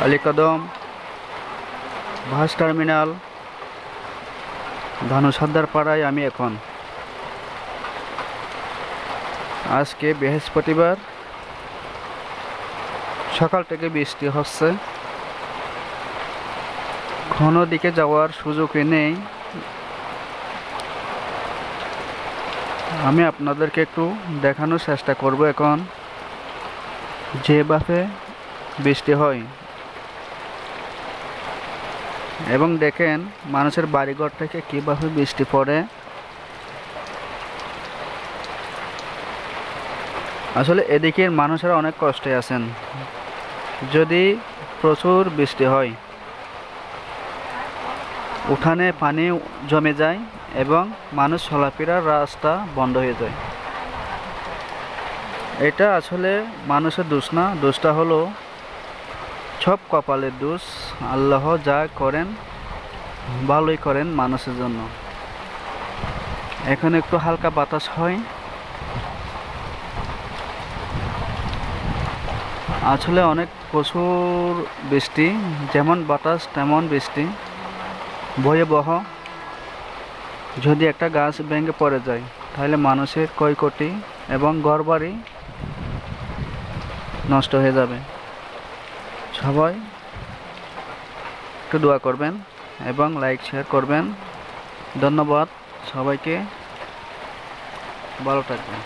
Alikadam, bus terminal, ধানুসাদ্দার পাড়ায় আমি এখন। আজকে বৃহস্পতিবার, সকাল থেকে বৃষ্টি হচ্ছে, কোনো দিকে যাওয়ার সুযোগই নেই। আমি আপনাদেরকে একটু দেখানোর চেষ্টা করব এখন যেভাবে বৃষ্টি হয়, এবং দেখেন মানুষের বাড়িঘর থেকে কীভাবে বৃষ্টি পড়ে। আসলে এদিকের মানুষেরা অনেক কষ্টে আছেন। যদি প্রচুর বৃষ্টি হয়, উঠানে পানি জমে যায় এবং মানুষ চলাফেরার রাস্তা বন্ধ হয়ে যায়। এটা আসলে মানুষের দোষ না, দোষটা হলো সব কপালের দোষ। আল্লাহ যা করেন ভালোই করেন মানুষের জন্য। এখন একটু হালকা বাতাস হয়। আসলে অনেক প্রচুর বৃষ্টি, যেমন বাতাস তেমন বৃষ্টি ভয়াবহ। যদি একটা গাছ ভেঙে পড়ে যায় তাহলে মানুষের ক্ষয়ক্ষতি এবং ঘরবাড়ি নষ্ট হয়ে যাবে। সবাই একটু দোয়া করবেন এবং লাইক শেয়ার করবেন। ধন্যবাদ সবাইকে, ভালো থাকবেন।